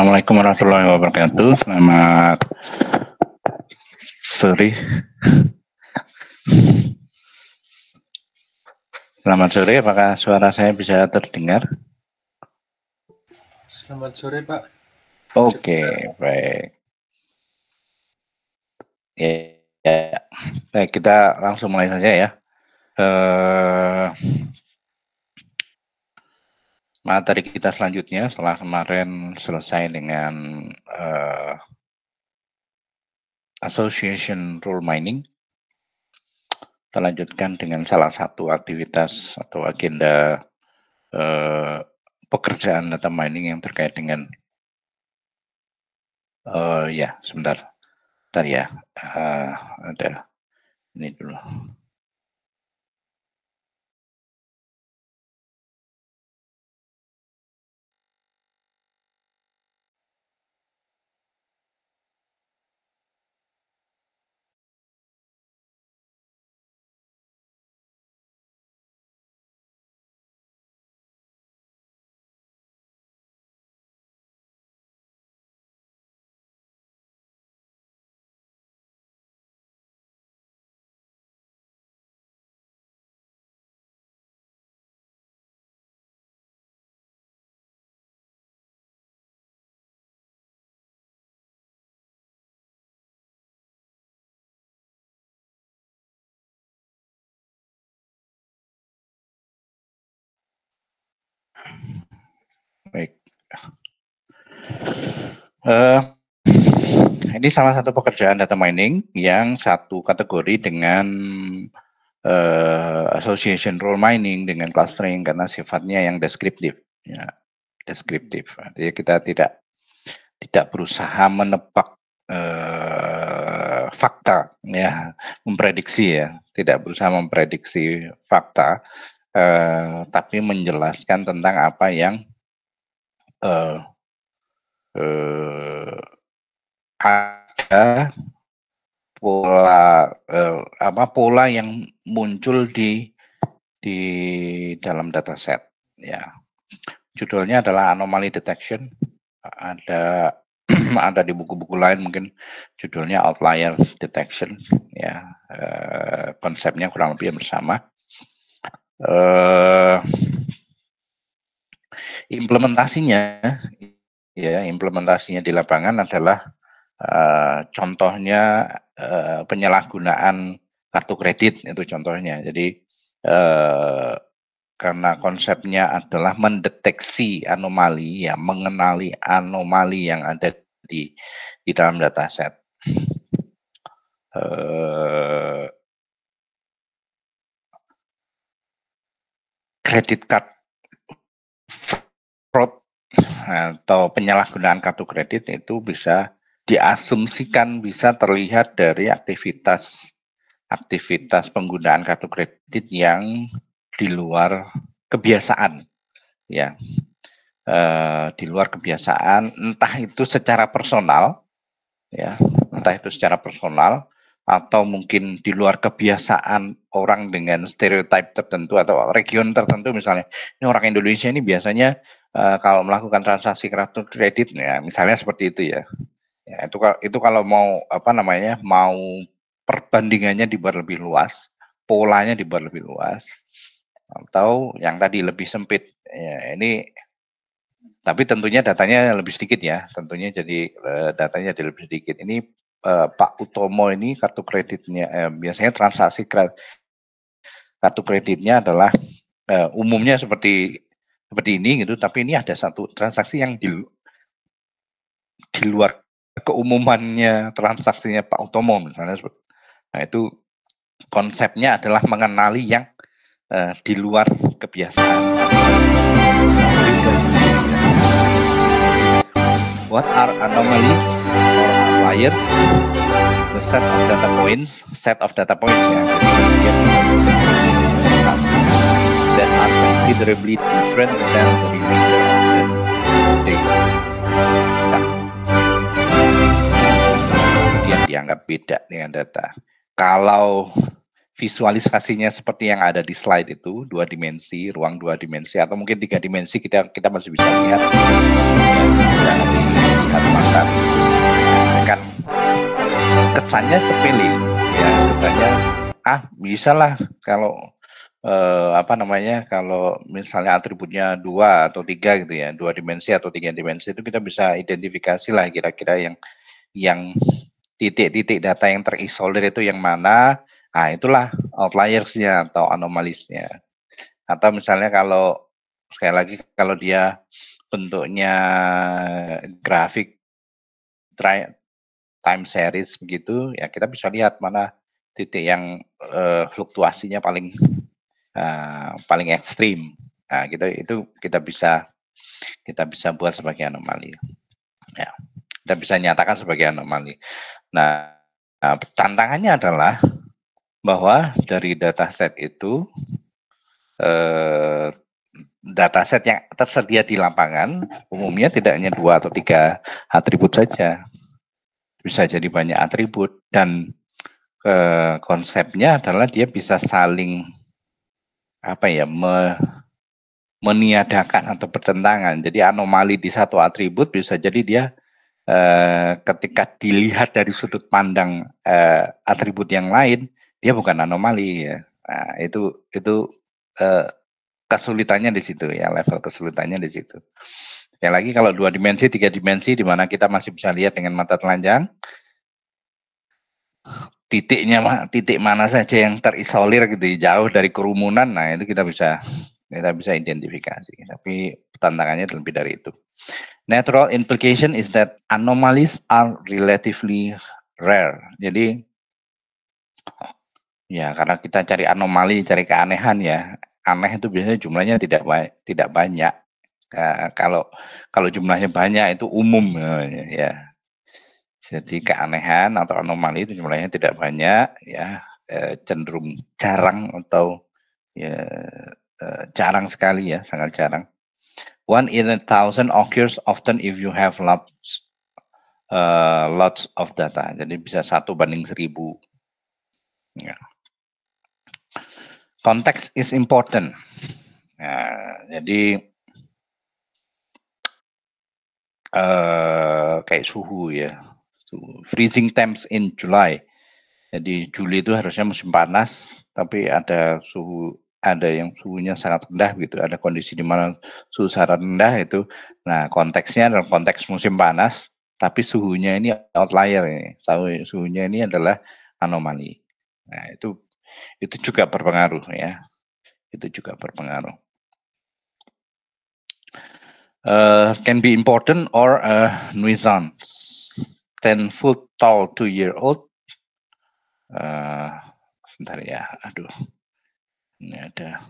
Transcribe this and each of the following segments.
Assalamualaikum warahmatullahi wabarakatuh. Selamat sore. Selamat sore, apakah suara saya bisa terdengar? Selamat sore, Pak. Oke, baik. Ya. Baik, kita langsung mulai saja ya. Materi kita selanjutnya setelah kemarin selesai dengan Association Rule Mining, kita lanjutkan dengan salah satu aktivitas atau agenda pekerjaan data mining yang terkait dengan ya sebentar ya, ada ini dulu. Baik. Ini salah satu pekerjaan data mining yang satu kategori dengan association role mining dengan clustering karena sifatnya yang deskriptif. Ya, deskriptif. Jadi kita tidak berusaha menebak fakta, ya, memprediksi ya, tidak berusaha memprediksi fakta, tapi menjelaskan tentang apa yang ada pola yang muncul di dalam dataset. Ya, judulnya adalah anomaly detection. Ada di buku-buku lain mungkin judulnya outlier detection. Ya, konsepnya kurang lebih bersama. Implementasinya di lapangan adalah contohnya penyalahgunaan kartu kredit, itu contohnya. Jadi karena konsepnya adalah mendeteksi anomali, ya, mengenali anomali yang ada di dalam dataset. Credit card fraud atau penyalahgunaan kartu kredit itu bisa diasumsikan bisa terlihat dari aktivitas penggunaan kartu kredit yang di luar kebiasaan, ya, di luar kebiasaan, entah itu secara personal, ya, atau mungkin di luar kebiasaan orang dengan stereotip tertentu atau region tertentu. Misalnya ini orang Indonesia ini biasanya kalau melakukan transaksi kartu kredit, ya, misalnya seperti itu ya. Ya, itu kalau mau mau perbandingannya dibuat lebih luas, polanya dibuat lebih luas, atau yang tadi lebih sempit. Ya, ini tapi tentunya datanya lebih sedikit ya. Tentunya jadi datanya jadi lebih sedikit. Ini Pak Utomo ini kartu kreditnya biasanya transaksi kartu kreditnya adalah umumnya seperti ini gitu, tapi ini ada satu transaksi yang di luar keumumannya transaksinya Pak Utomo misalnya. Nah, itu konsepnya adalah mengenali yang di luar kebiasaan. What are anomalies or outliers? The set of data points ya. That are considerably different than the remainder of the data. Kemudian dianggap beda dengan data. Kalau visualisasinya seperti yang ada di slide itu, 2 dimensi, ruang 2 dimensi, atau mungkin 3 dimensi, kita masih bisa lihat. kesannya sepele, ya kesannya bisalah kalau apa namanya, kalau misalnya atributnya 2 atau 3 gitu ya, 2 dimensi atau 3 dimensi itu kita bisa identifikasi lah kira-kira yang titik-titik data yang terisolir itu yang mana, nah itulah outliers-nya atau anomalies-nya. Atau misalnya kalau sekali lagi kalau dia bentuknya grafik time series begitu, ya kita bisa lihat mana titik yang, fluktuasinya paling ekstrim. Nah, gitu itu kita bisa buat sebagai anomali, ya. Kita bisa nyatakan sebagai anomali. Nah, tantangannya adalah bahwa dari dataset itu, eee, dataset yang tersedia di lapangan umumnya tidak hanya 2 atau 3 atribut saja, bisa jadi banyak atribut dan, konsepnya adalah dia bisa saling, apa ya, meniadakan atau bertentangan. Jadi anomali di satu atribut bisa jadi dia, ketika dilihat dari sudut pandang, atribut yang lain, dia bukan anomali ya. Nah itu, eee, kesulitannya di situ ya, level kesulitannya di situ. Sekali lagi kalau 2 dimensi, 3 dimensi di mana kita masih bisa lihat dengan mata telanjang, titik mana saja yang terisolir gitu ya, jauh dari kerumunan, nah itu kita bisa identifikasi. Tapi tantangannya lebih dari itu. Natural implication is that anomalies are relatively rare. Jadi ya karena kita cari anomali, cari keanehan ya, aneh itu biasanya jumlahnya tidak banyak. Kalau kalau jumlahnya banyak itu umum, ya. Jadi keanehan atau anomali itu jumlahnya tidak banyak ya, cenderung jarang atau ya, jarang sekali ya, sangat jarang. One in a thousand occurs often if you have lots of data. Jadi bisa 1 banding 1000. Ya. Context is important. Nah, jadi kayak suhu ya, freezing temps in July. Jadi Juli itu harusnya musim panas, tapi ada yang suhunya sangat rendah gitu, ada kondisi di mana suhu sangat rendah itu. Nah, konteksnya dalam konteks musim panas, tapi suhunya ini outlier ini, suhunya ini adalah anomali. Nah, itu juga berpengaruh ya, itu juga berpengaruh. Can be important or a nuisance. 10 foot tall 2-year-old. Sebentar ya, aduh, ini ada.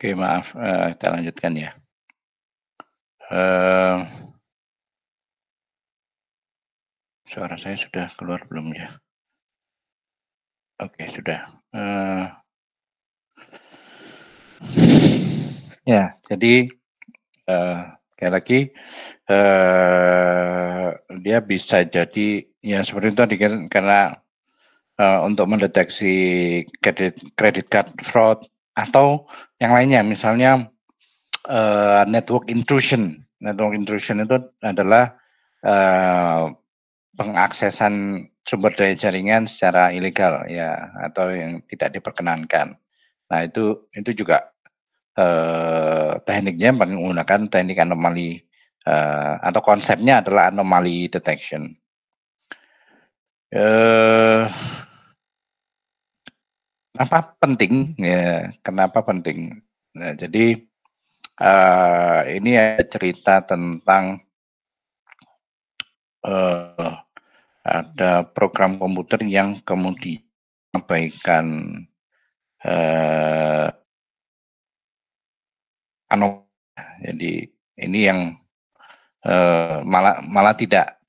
Oke, maaf, kita lanjutkan ya. Eee, Suara saya sudah keluar belum ya? Oke, sudah. Ya, jadi, sekali lagi, dia bisa jadi ya seperti itu tadi kan karena, untuk mendeteksi credit card fraud atau yang lainnya misalnya, network intrusion. Network intrusion itu adalah, eee, pengaksesan sumber daya jaringan secara ilegal ya atau yang tidak diperkenankan. Nah itu juga, tekniknya menggunakan teknik anomali, atau konsepnya adalah anomaly detection. Eee, Kenapa penting? Ya, kenapa penting? Nah, jadi, ini ada cerita tentang, eee, ada program komputer yang kemudian mengabaikan, eee, ano jadi ini yang, malah malah tidak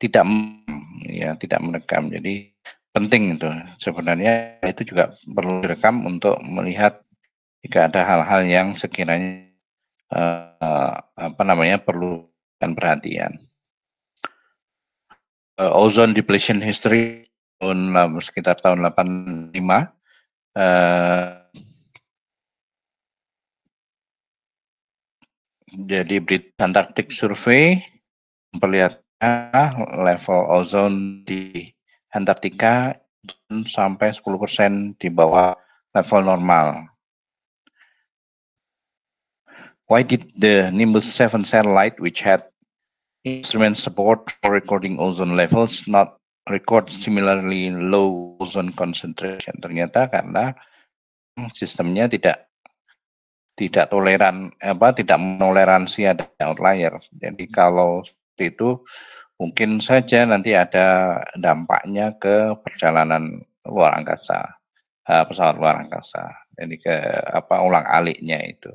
ya tidak merekam. Jadi penting itu. Sebenarnya itu juga perlu direkam untuk melihat jika ada hal-hal yang sekiranya, apa namanya, perlu dan perhatian. Ozone depletion history sekitar tahun 85, eee, jadi British Antarctic Survey memperlihatkan level ozon di Antartika sampai 10% di bawah level normal. Why did the Nimbus 7 satellite, which had instrument support for recording ozone levels, not record similarly low ozone concentration? Ternyata karena sistemnya tidak toleran tidak menoleransi ada outlier. Jadi kalau seperti itu mungkin saja nanti ada dampaknya ke perjalanan luar angkasa, pesawat luar angkasa. Jadi ke ulang-aliknya itu.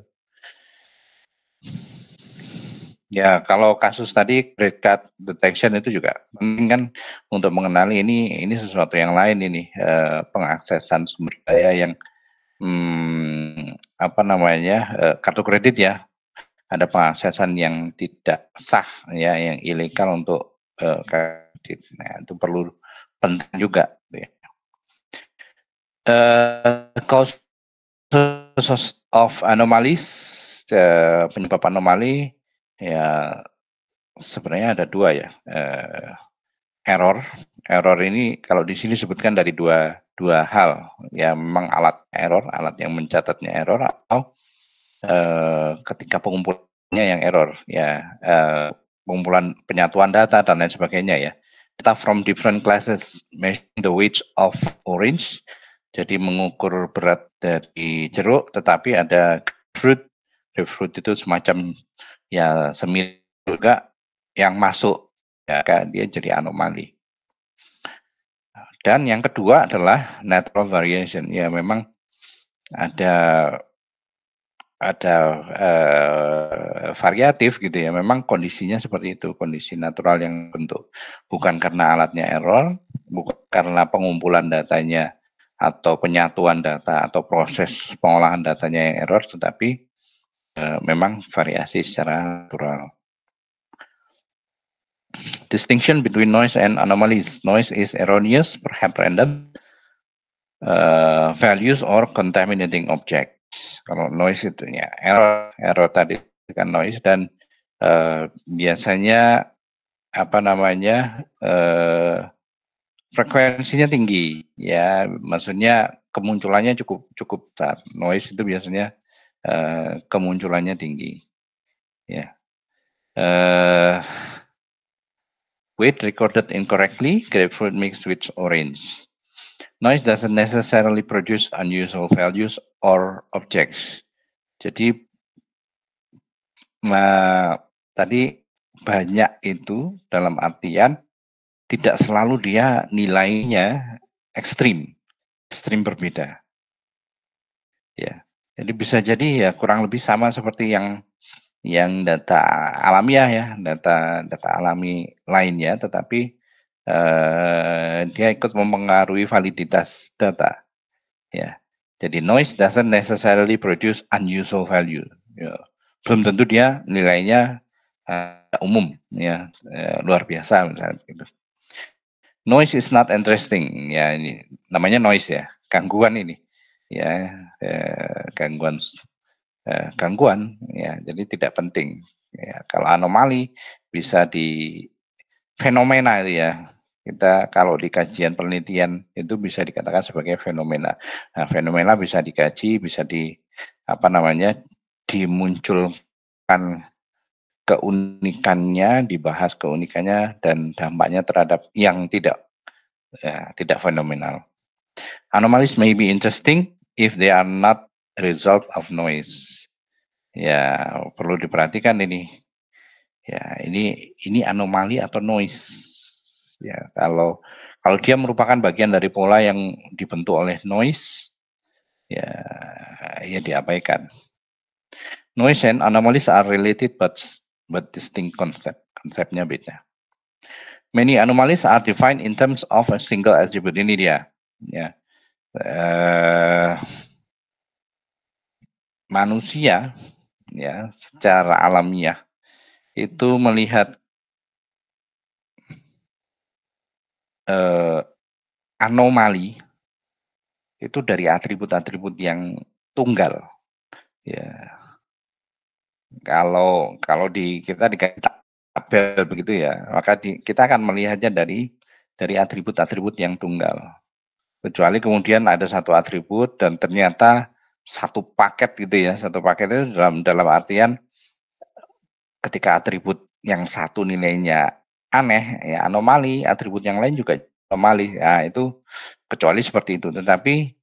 Ya, kalau kasus tadi credit card detection itu juga penting kan untuk mengenali ini sesuatu yang lain ini, pengaksesan sumber daya yang, kartu kredit ya, ada pengaksesan yang tidak sah ya, yang ilegal untuk, kredit. Nah, itu perlu penting juga ya. Causes of anomalies, penyebab anomali ya sebenarnya ada 2 ya, error. Error ini kalau di sini disebutkan dari dua hal, ya memang alat yang mencatatnya error atau, ketika pengumpulannya yang error ya, pengumpulan penyatuan data dan lain sebagainya ya. Data from different classes measuring the weight of orange, jadi mengukur berat dari jeruk, tetapi ada grapefruit. Grapefruit itu semacam ya semil juga yang masuk, ya kan, dia jadi anomali. Dan yang kedua adalah natural variation, ya memang ada variatif gitu ya, memang kondisinya seperti itu, kondisi natural yang bentuk. Bukan karena alatnya error, bukan karena pengumpulan datanya atau penyatuan data atau proses pengolahan datanya yang error, tetapi, memang variasi secara natural. Distinction between noise and anomalies. Noise is erroneous, perhaps random, values or contaminating objects. Kalau noise itu ya error tadi kan noise dan, biasanya frekuensinya tinggi ya, maksudnya kemunculannya cukup cukup besar. Noise itu biasanya, kemunculannya tinggi ya. Eee, Weight recorded incorrectly, grapefruit mixed with orange. Noise doesn't necessarily produce unusual values or objects. Jadi, tadi banyak itu dalam artian tidak selalu dia nilainya ekstrim, ekstrim berbeda, ya. Jadi bisa jadi ya kurang lebih sama seperti yang data alamiah ya, data alami lainnya, tetapi dia ikut mempengaruhi validitas data. Ya, jadi noise doesn't necessarily produce unusual value. Ya. Belum tentu dia nilainya umum, ya luar biasa misalnya gitu. Noise is not interesting, ya ini namanya noise ya, gangguan ini, ya gangguan ya jadi tidak penting. Ya, kalau anomali bisa di fenomena itu ya. Kita kalau di kajian penelitian itu bisa dikatakan sebagai fenomena. Nah, fenomena bisa dikaji, bisa dimunculkan keunikannya, dibahas keunikannya dan dampaknya terhadap yang tidak fenomenal. Anomalies may be interesting if they are not a result of noise. Ya, perlu diperhatikan ini. Ya, ini anomali atau noise. Ya, kalau dia merupakan bagian dari pola yang dibentuk oleh noise, ya diabaikan. Noise and anomalies are related but distinct concept. Konsepnya beda. Many anomalies are defined in terms of a single attribute. Ini dia. Ya. Manusia ya secara alamiah itu melihat anomali itu dari atribut-atribut yang tunggal. Ya, kalau kita dikasih tabel begitu ya, maka kita akan melihatnya dari atribut-atribut yang tunggal. Kecuali kemudian ada satu atribut dan ternyata satu paket gitu ya, satu paket itu dalam artian ketika atribut yang satu nilainya aneh, ya anomali, atribut yang lain juga anomali. Nah, itu kecuali seperti itu. Tetapi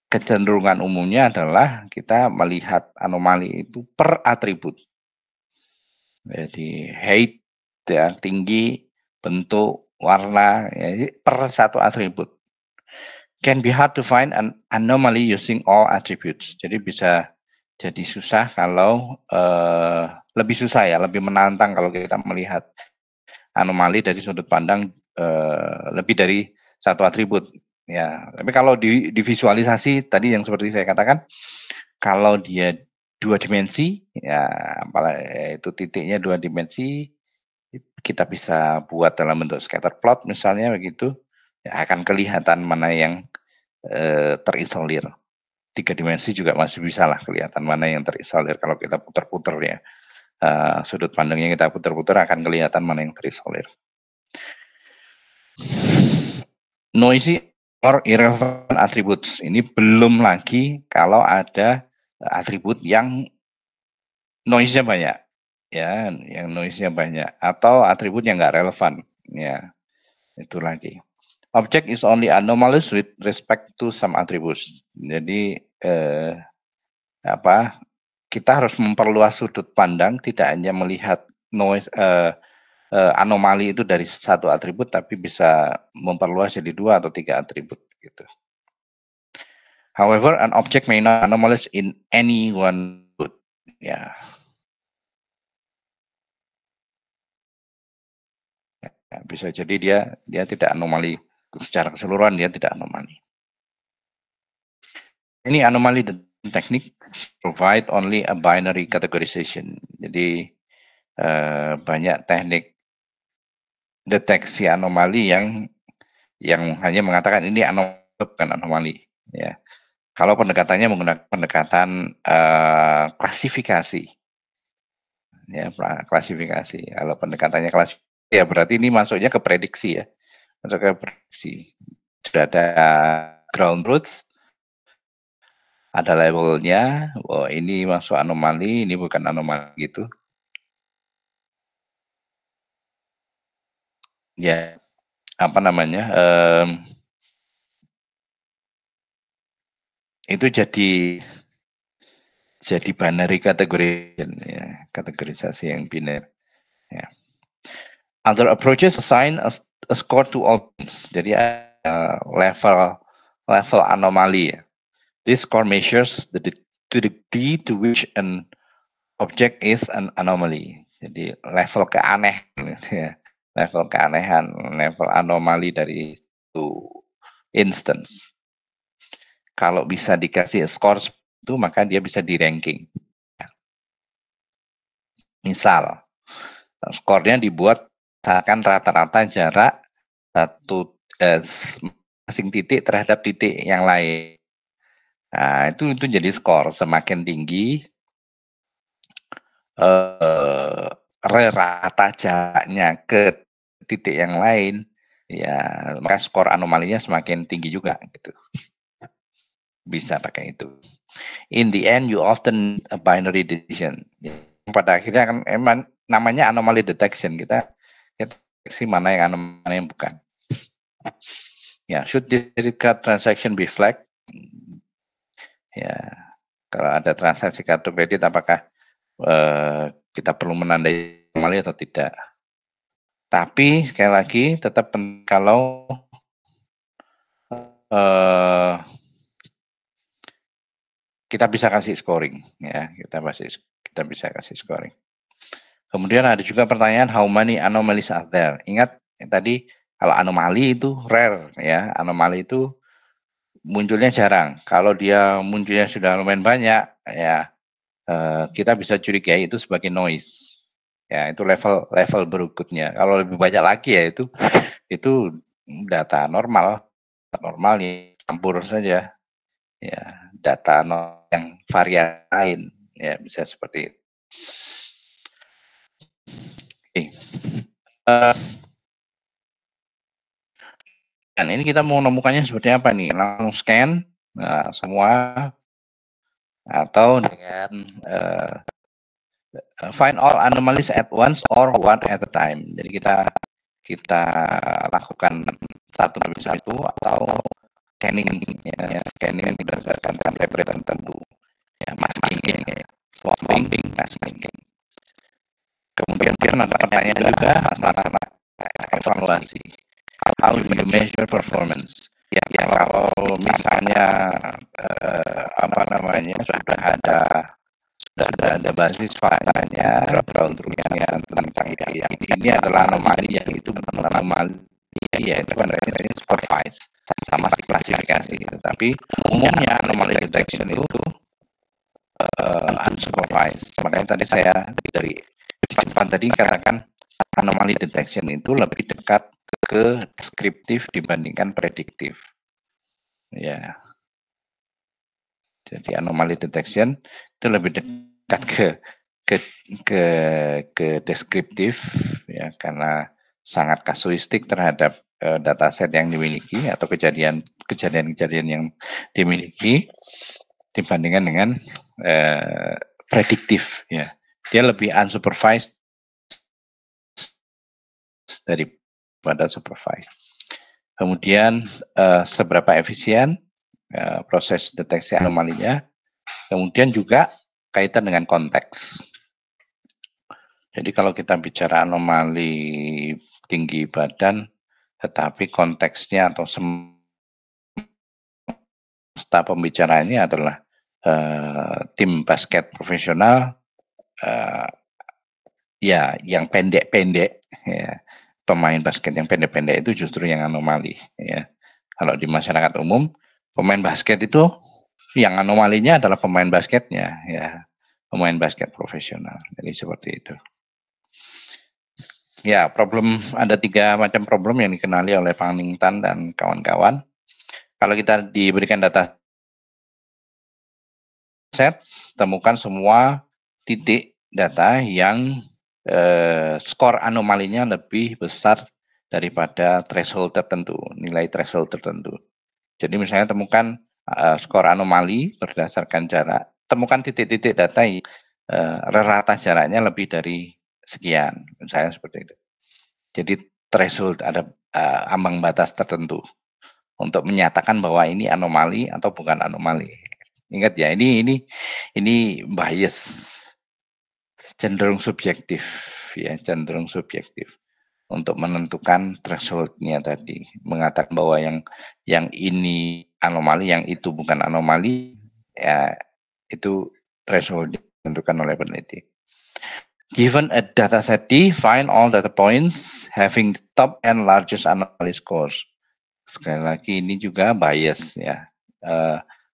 kecenderungan umumnya adalah kita melihat anomali itu per atribut. Jadi height ya, tinggi, bentuk, warna, ya, per satu atribut. Can be hard to find an anomaly using all attributes. Jadi bisa jadi susah kalau lebih susah ya, lebih menantang kalau kita melihat anomali dari sudut pandang lebih dari satu atribut. Ya, tapi kalau di visualisasi tadi yang seperti saya katakan, kalau dia dua dimensi, ya apalagi itu titiknya dua dimensi, kita bisa buat dalam bentuk scatter plot misalnya begitu, ya akan kelihatan mana yang terisolir. 3 dimensi juga masih bisa lah kelihatan mana yang terisolir kalau kita putar-putar ya. Sudut pandangnya kita putar-putar akan kelihatan mana yang terisolir. Noisy or irrelevant attributes. Ini belum lagi kalau ada atribut yang noise-nya banyak. Ya, yang noise-nya banyak atau atribut yang nggak relevan. Ya, itu lagi. Object is only anomalous with respect to some attributes. Jadi kita harus memperluas sudut pandang, tidak hanya melihat noise anomali itu dari satu atribut, tapi bisa memperluas jadi 2 atau 3 atribut gitu. However, an object may not anomalous in any one attribute. Ya. Ya, bisa jadi dia tidak anomali secara keseluruhan, dia tidak anomali. Ini anomali teknik provide only a binary categorization. Jadi banyak teknik deteksi anomali yang hanya mengatakan ini anomali bukan anomali. Ya, kalau pendekatannya menggunakan pendekatan klasifikasi, ya klasifikasi. Kalau pendekatannya klasifikasi, ya berarti ini masuknya ke prediksi ya, masuk ke prediksi. Sudah ada ground truth, ada labelnya, oh ini masuk anomali, ini bukan anomali gitu. Ya, apa namanya? Itu jadi binary categorization ya, kategorisasi yang biner. Ya. Other approaches assign a score to all teams. Jadi level anomali ya. This score measures to the degree to which an object is an anomaly. Jadi level keanehan, ya. Level keanehan, level anomali dari itu instance. Kalau bisa dikasih skor itu, maka dia bisa di ranking. Misal, skornya dibuat misalkan rata-rata jarak satu masing titik terhadap titik yang lain. Nah, itu jadi skor. Semakin tinggi rata jaraknya ke titik yang lain, ya maka skor anomalinya semakin tinggi juga gitu. Bisa pakai itu. In the end, you often a binary decision. Ya, pada akhirnya kan emang namanya anomaly detection, kita deteksi mana yang anomaly, mana yang bukan. Ya, should the card transaction be flagged? Ya, kalau ada transaksi kartu kredit, apakah kita perlu menandai anomali atau tidak? Tapi sekali lagi tetap kalau kita bisa kasih scoring, ya kita bisa kasih scoring. Kemudian ada juga pertanyaan how many anomalies are there? Ingat tadi kalau anomali itu rare, ya, anomali itu munculnya jarang. Kalau dia munculnya sudah lumayan banyak, ya kita bisa curigai itu sebagai noise. Ya, itu level berikutnya. Kalau lebih banyak lagi ya itu data normal ya, campur saja. Ya, data yang varian lain, ya bisa seperti itu. Oke. Dan ini kita mau menemukannya seperti apa nih? Langsung scan semua atau dengan find all anomalies at once or one at a time. Jadi kita lakukan satu demi satu atau scanning, ya, scanning berdasarkan template tertentu, ya, masking, ya, swapping, masking. Kemudian ada pertanyaan juga masalah evaluasi. How do you measure performance? Ya, kalau misalnya sudah ada basis filenya, instruksinya tentang ini adalah anomali yang itu anomali, ya itu kan ini supervise sama klasifikasi. Tetapi umumnya anomali detection itu unsupervised. Makanya tadi saya dari depan tadi katakan anomali detection itu lebih dekat ke deskriptif dibandingkan prediktif. Ya. Jadi anomali detection itu lebih dekat ke deskriptif, ya, karena sangat kasuistik terhadap dataset yang dimiliki atau kejadian-kejadian yang dimiliki dibandingkan dengan prediktif, ya. Dia lebih unsupervised daripada supervised. Kemudian seberapa efisien proses deteksi anomalinya. Kemudian juga kaitan dengan konteks. Jadi kalau kita bicara anomali tinggi badan, tetapi konteksnya atau semesta pembicaraannya adalah tim basket profesional, ya yang pendek-pendek, ya, pemain basket yang pendek-pendek itu justru yang anomali, ya. Kalau di masyarakat umum, pemain basket itu yang anomalinya adalah pemain basketnya, ya, pemain basket profesional. Jadi seperti itu. Ya, ada 3 macam problem yang dikenali oleh Pannington dan kawan-kawan. Kalau kita diberikan data set, temukan semua titik data yang skor anomalinya lebih besar daripada threshold tertentu, nilai threshold tertentu. Jadi misalnya temukan skor anomali berdasarkan jarak, temukan titik-titik data yang rata jaraknya lebih dari sekian, misalnya seperti itu. Jadi threshold, ada ambang batas tertentu untuk menyatakan bahwa ini anomali atau bukan anomali. Ingat ya, ini bias, cenderung subjektif, ya, cenderung subjektif untuk menentukan threshold-nya tadi, mengatakan bahwa yang ini anomali, yang itu bukan anomali, ya itu threshold ditentukan oleh peneliti. Given a dataset D, find all data points having the top and largest anomaly scores. Sekali lagi ini juga bias ya.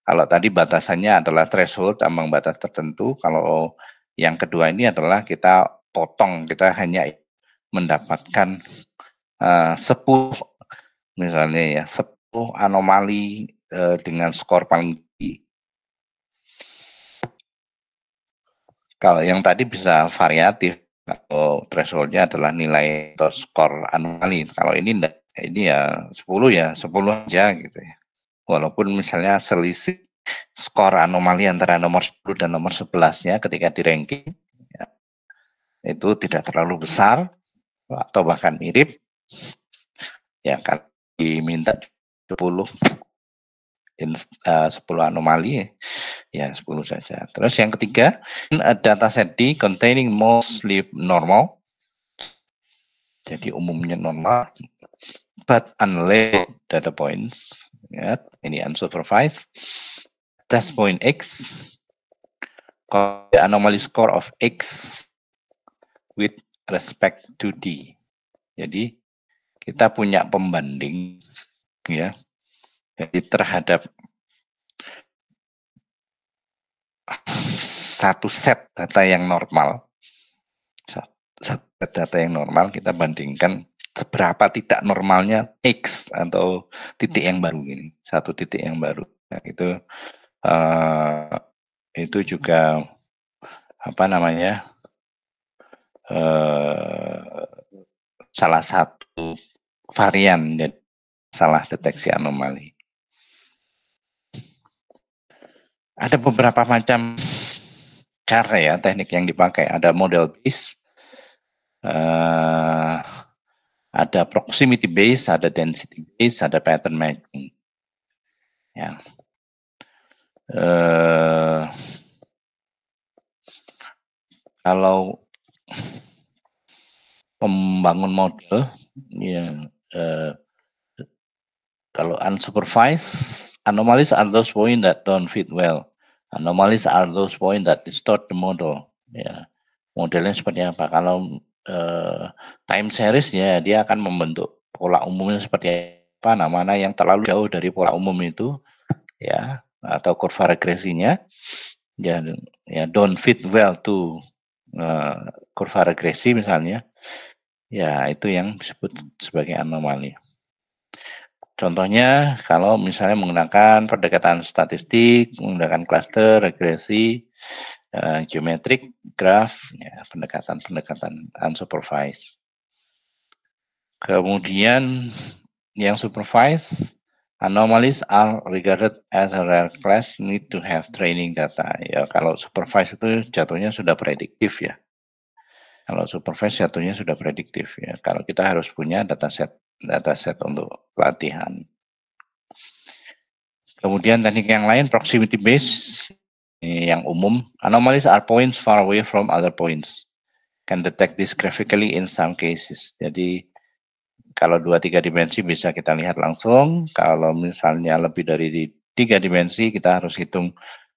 Kalau tadi batasannya adalah threshold ambang batas tertentu, kalau yang kedua ini adalah kita potong, kita hanya mendapatkan 10 misalnya ya, 10 anomali dengan skor paling tinggi. Kalau yang tadi bisa variatif, kalau thresholdnya adalah nilai atau skor anomali. Kalau ini enggak, ini ya 10 aja gitu ya. Walaupun misalnya selisih skor anomali antara nomor 10 dan nomor 11-nya ketika di ranking ya, itu tidak terlalu besar atau bahkan mirip, ya kan diminta 10 anomali ya 10 saja. Terus yang ketiga, dataset D containing mostly normal, jadi umumnya normal, but unlabeled data points, ya, ini unsupervised, test point X, the anomaly score of X with respect to D. Jadi kita punya pembanding ya, jadi terhadap satu set data yang normal, data yang normal kita bandingkan seberapa tidak normalnya X atau titik yang baru ini, satu titik yang baru. Nah, itu juga apa namanya, salah satu varian dari salah deteksi anomali. Ada beberapa macam cara ya teknik yang dipakai. Ada model base, ada proximity base, ada density base, ada pattern matching. Ya. Kalau membangun model, ya, kalau unsupervised, anomalies are those points that don't fit well. Anomalies are those points that distort the model. Ya, modelnya seperti apa? Kalau time series ya dia akan membentuk pola umumnya seperti apa. Nah, mana yang terlalu jauh dari pola umum itu, ya, atau kurva regresinya, ya don't fit well to kurva regresi misalnya, ya itu yang disebut sebagai anomali. Contohnya kalau misalnya menggunakan pendekatan statistik, menggunakan cluster, regresi, geometrik, graph, ya, pendekatan unsupervised. Kemudian yang supervised, anomalies are regarded as a rare class, need to have training data. Ya, kalau supervised itu jatuhnya sudah prediktif ya. Kalau supervised jatuhnya sudah prediktif ya. Kalau kita harus punya dataset untuk pelatihan. Kemudian teknik yang lain, proximity based, yang umum, anomalies are points far away from other points. Can detect this graphically in some cases. Jadi kalau 2-3 dimensi bisa kita lihat langsung. Kalau misalnya lebih dari 3 dimensi kita harus hitung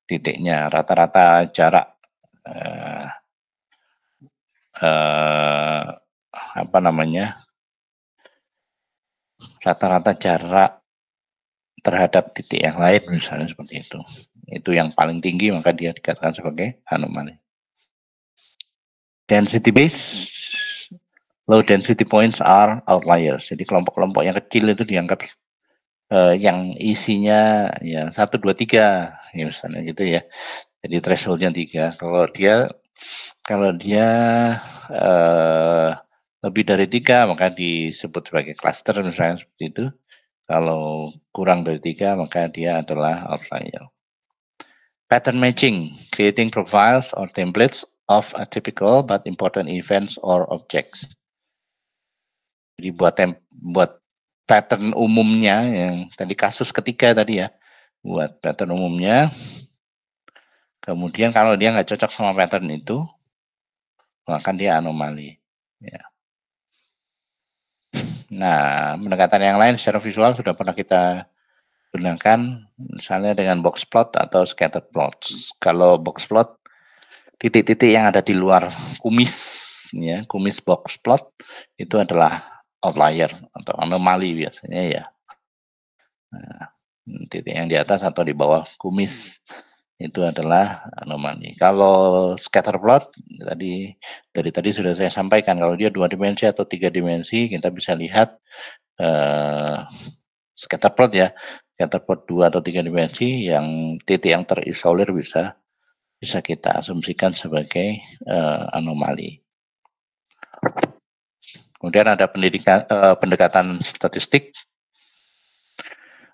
titiknya. Rata-rata jarak apa namanya? Rata-rata jarak terhadap titik yang lain misalnya seperti itu. Itu yang paling tinggi maka dia dikatakan sebagai anomali. Density base, low density points are outliers. Jadi kelompok-kelompok yang kecil itu dianggap yang isinya ya 1, 2, 3 ya misalnya gitu ya. Jadi thresholdnya 3. Kalau dia lebih dari 3 maka disebut sebagai cluster misalnya seperti itu. Kalau kurang dari 3 maka dia adalah outlier. Pattern matching, creating profiles or templates of atypical but important events or objects. Jadi buat pattern umumnya yang tadi kasus ketiga tadi ya, buat pattern umumnya. Kemudian kalau dia nggak cocok sama pattern itu, maka dia anomali. Ya. Nah, pendekatan yang lain secara visual sudah pernah kita gunakan misalnya dengan box plot atau scatter plot. Kalau box plot, titik-titik yang ada di luar kumis, ya, kumis box plot itu adalah outlier atau anomali biasanya ya. Nah, titik yang di atas atau di bawah kumis itu adalah anomali. Kalau scatter plot dari tadi sudah saya sampaikan, kalau dia 2 dimensi atau 3 dimensi kita bisa lihat scatter plot ya, scatter plot 2 atau 3 dimensi yang titik yang terisolir bisa kita asumsikan sebagai anomali. Kemudian ada pendekatan statistik.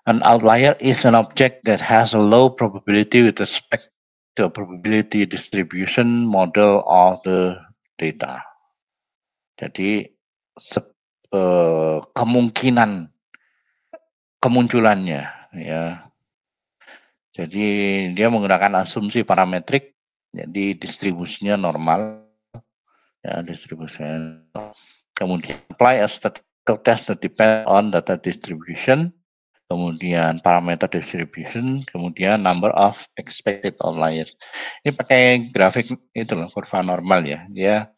An outlier is an object that has a low probability with respect to a probability distribution model of the data. Jadi kemungkinan kemunculannya ya. Jadi dia menggunakan asumsi parametrik, jadi distribusinya normal ya, distribusinya. Kemudian apply a statistical test that depend on data distribution, kemudian parameter distribution, kemudian number of expected outliers. Ini pakai grafik itu loh, kurva normal ya. Dia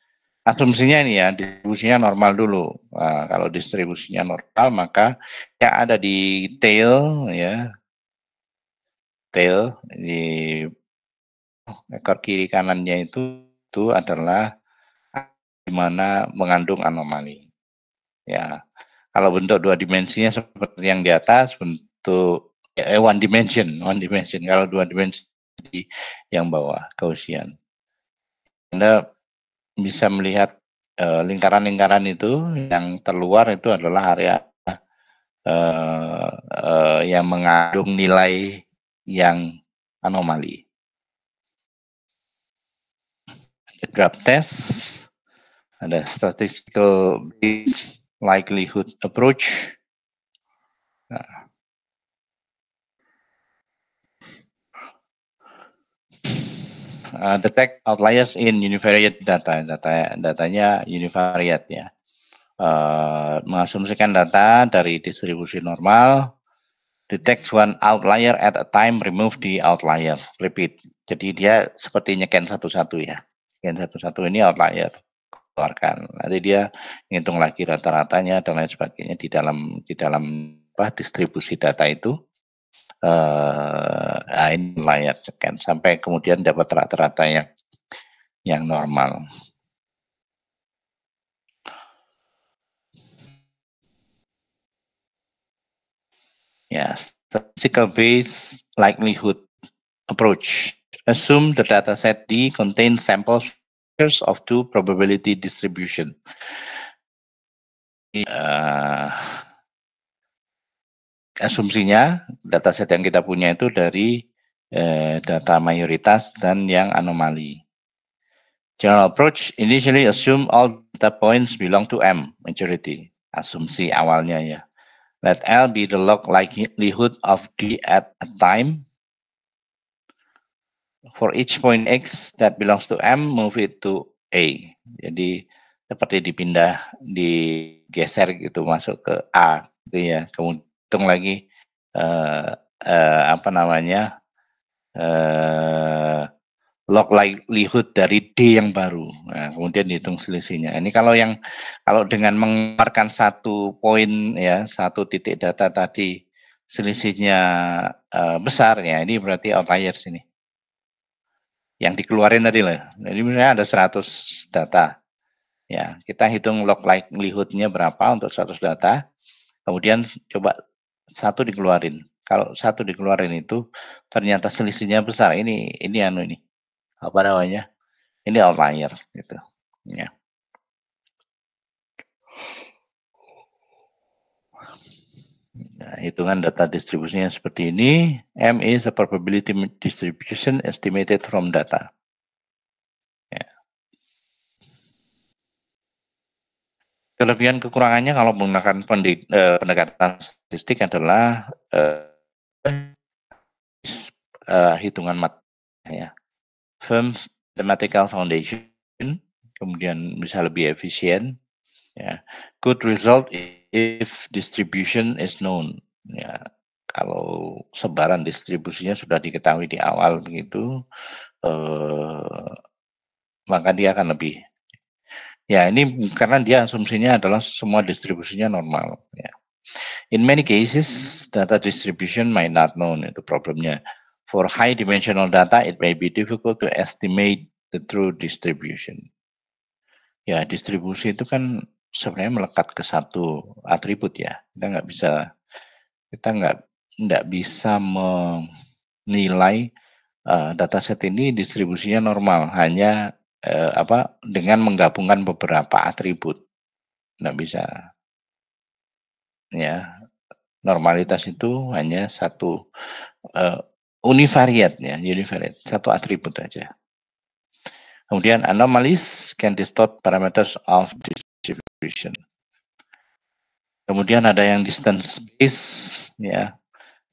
asumsinya ini ya, distribusinya normal dulu. Nah, kalau distribusinya normal, maka yang ada di tail ya, tail di ekor kiri kanannya itu adalah di mana mengandung anomali. Ya, kalau bentuk 2 dimensinya seperti yang di atas, bentuk one dimension. Kalau 2 dimensi di yang bawah Gaussian. Anda bisa melihat lingkaran-lingkaran itu yang terluar itu adalah area yang mengandung nilai yang anomali. Graph test, ada statistical based likelihood approach. Nah, detect outliers in univariate data. Datanya univariate ya. Mengasumsikan data dari distribusi normal, detect one outlier at a time, remove the outlier, repeat. Jadi dia seperti nyeken satu-satu ya. Nyeken satu-satu ini outlier, keluarkan. Nanti dia ngitung lagi rata-ratanya dan lain sebagainya di dalam distribusi data itu. Ini outlier nyeken sampai kemudian dapat rata-rata yang normal. Ya, statistical based likelihood approach. Assume the dataset D contains samples of 2 probability distribution. Asumsinya dataset yang kita punya itu dari data mayoritas dan yang anomali. General approach initially assume all data points belong to M, majority. Asumsi awalnya ya. Let L be the log likelihood of D at a time. For each point X that belongs to M, move it to A. Jadi seperti digeser gitu masuk ke A gitu ya. Kemudian hitung lagi log likelihood dari D yang baru. Nah, kemudian dihitung selisihnya. Ini kalau dengan mengeluarkan satu poin ya, satu titik data tadi selisihnya besar ya, ini berarti outliers ini. Yang dikeluarin tadi lah. Jadi misalnya ada 100 data. Ya, kita hitung log likelihood-nya berapa untuk 100 data. Kemudian coba satu dikeluarin. Kalau satu dikeluarin itu ternyata selisihnya besar. Ini apa namanya? Ini outlier gitu. Ya. Nah, hitungan data distribusinya seperti ini. M is a probability distribution estimated from data. Ya. Kelebihan kekurangannya kalau menggunakan pendekatan statistik adalah hitungan ya. Firm mathematical foundation, kemudian bisa lebih efisien. Ya. Good result if distribution is known. Ya. Kalau sebaran distribusinya sudah diketahui di awal begitu, maka dia akan lebih, ya ini karena dia asumsinya adalah semua distribusinya normal, ya. In many cases, data distribution might not known, itu problemnya. For high dimensional data, it may be difficult to estimate the true distribution. Ya, distribusi itu kan sebenarnya melekat ke satu atribut ya. Kita nggak bisa menilai dataset ini distribusinya normal hanya dengan menggabungkan beberapa atribut. Nggak bisa, ya. Normalitas itu hanya satu univariate ya, univariate, satu atribut aja. Kemudian anomalies can distort parameters of distribution. Kemudian ada yang distance based, ya.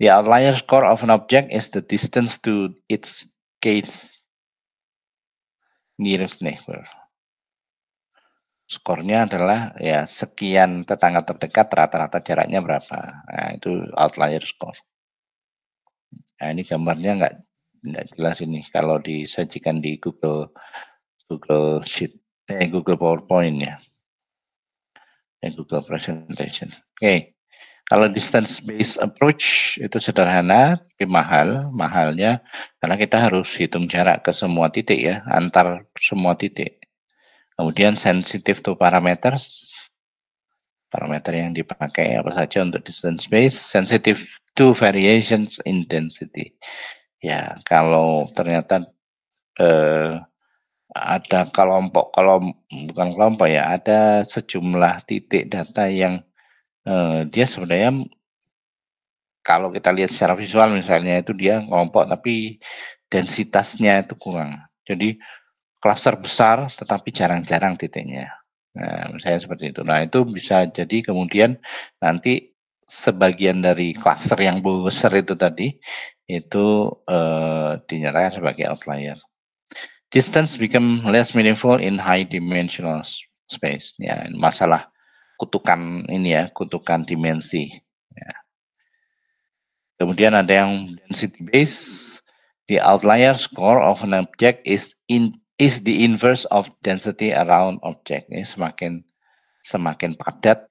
The outlier score of an object is the distance to its kth nearest neighbor. Skornya adalah ya sekian tetangga terdekat rata-rata jaraknya berapa. Nah, itu outlier score. Nah, ini gambarnya nggak jelas ini kalau disajikan di Google Sheet, Google PowerPoint ya, Google Presentation. Oke. Kalau distance based approach itu sederhana, tapi mahalnya karena kita harus hitung jarak ke semua titik ya, antar semua titik. Kemudian sensitive to parameters, parameter yang dipakai apa saja untuk distance based, sensitive to variations in density. Ya, kalau ternyata ada bukan kelompok ya, ada sejumlah titik data yang dia sebenarnya kalau kita lihat secara visual misalnya itu dia kelompok tapi densitasnya itu kurang. Jadi klaster besar tetapi jarang-jarang titiknya. Nah, misalnya seperti itu. Nah, itu bisa jadi kemudian nanti sebagian dari klaster yang besar itu tadi itu dinyatakan sebagai outlier. Distance become less meaningful in high dimensional space. Ya, masalah kutukan ini ya, kutukan dimensi. Ya. Kemudian ada yang density based. The outlier score of an object is the inverse of density around object. Ini semakin padat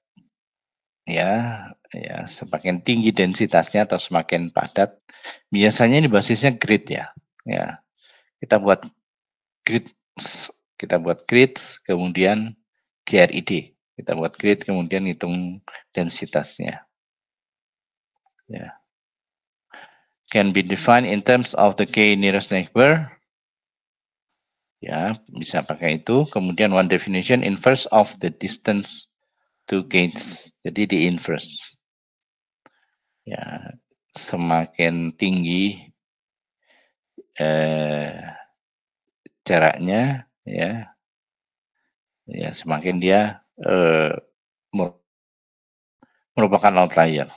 ya, semakin tinggi densitasnya atau semakin padat. Biasanya ini basisnya grid ya. Ya, kita buat grid kemudian GRID. Kita buat grid kemudian hitung densitasnya. Ya. Can be defined in terms of the k nearest neighbor. Ya, bisa pakai itu. Kemudian one definition inverse of the distance to gates. Jadi di inverse. Ya, semakin tinggi jaraknya ya, semakin dia merupakan outlier.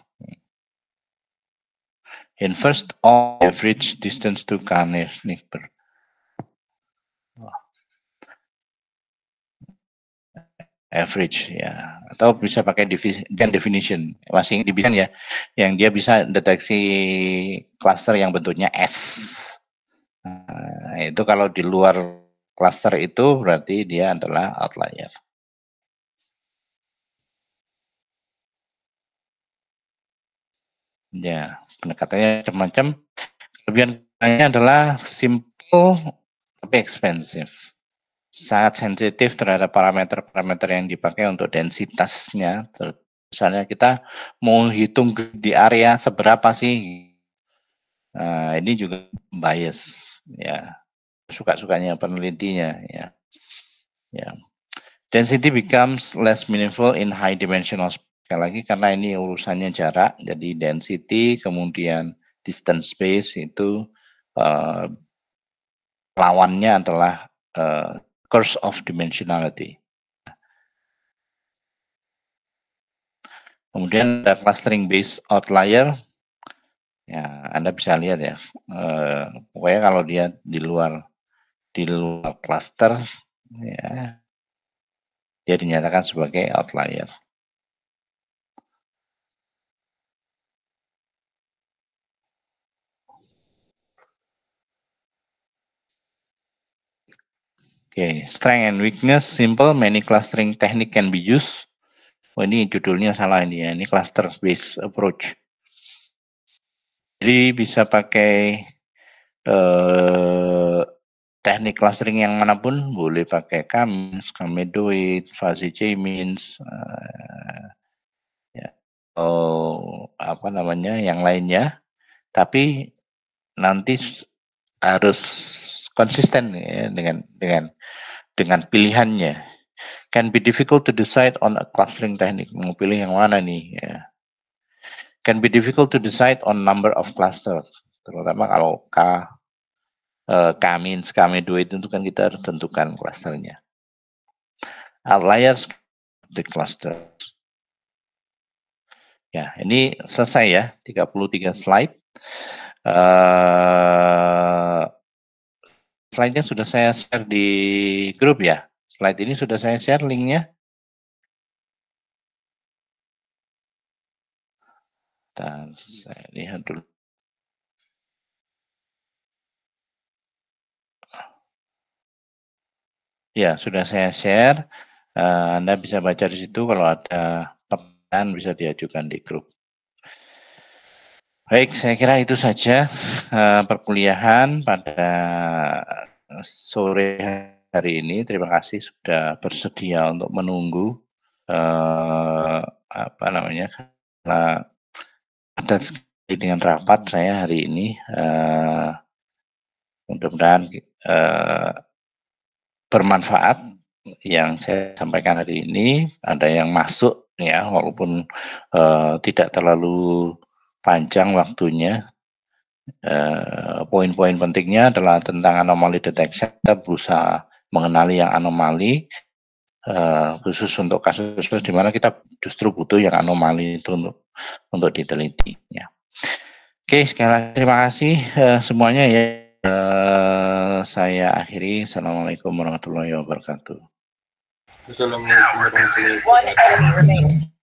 Inverse of average distance to nearest neighbor. Average ya, atau bisa pakai definition masing division ya, yang dia bisa deteksi cluster yang bentuknya S. Nah, itu kalau di luar cluster itu berarti dia adalah outlier. Ya, pendekatannya macam-macam. Kelebihannya adalah simple tapi expensive. Sangat sensitif terhadap parameter-parameter yang dipakai untuk densitasnya. Misalnya kita mau hitung di area seberapa sih, nah, ini juga bias, ya, suka-sukanya penelitinya, ya. Density becomes less meaningful in high dimensional. Sekali lagi karena ini urusannya jarak, jadi density kemudian distance space itu lawannya adalah curse of dimensionality. Kemudian ada clustering based outlier. Ya, Anda bisa lihat ya. Pokoknya kalau dia di luar cluster, ya, dia dinyatakan sebagai outlier. Oke, strength and weakness, simple, many clustering technique can be used. Oh, ini judulnya salah ini ya, ini cluster based approach. Jadi bisa pakai teknik clustering yang manapun, boleh pakai K-means, K-medoid, fuzzy J-means, ya, apa namanya, yang lainnya. Tapi nanti harus konsisten ya, dengan pilihannya. Can be difficult to decide on a clustering technique. Mau pilih yang mana nih? Ya. Can be difficult to decide on number of clusters. Terutama kalau K-means, K-medoid itu kan kita harus tentukan clusternya. Outliers the cluster. Ya, ini selesai ya, 33 slide. Slide-nya sudah saya share di grup ya. Slide ini sudah saya share linknya. Dan saya lihat dulu. Ya, sudah saya share. Anda bisa baca di situ, kalau ada pertanyaan bisa diajukan di grup. Baik, saya kira itu saja perkuliahan pada sore hari ini. Terima kasih sudah bersedia untuk menunggu apa namanya, karena ada sekali dengan rapat saya hari ini. Mudah-mudahan bermanfaat yang saya sampaikan hari ini. Ada yang masuk ya, walaupun tidak terlalu panjang waktunya. Poin-poin pentingnya adalah tentang anomali detection. Kita berusaha mengenali yang anomali, khusus untuk kasus di mana kita justru butuh yang anomali itu untuk diteliti. Ya. Oke, sekali lagi terima kasih semuanya ya. Saya akhiri. Assalamualaikum warahmatullahi wabarakatuh. Assalamualaikum warahmatullahi wabarakatuh.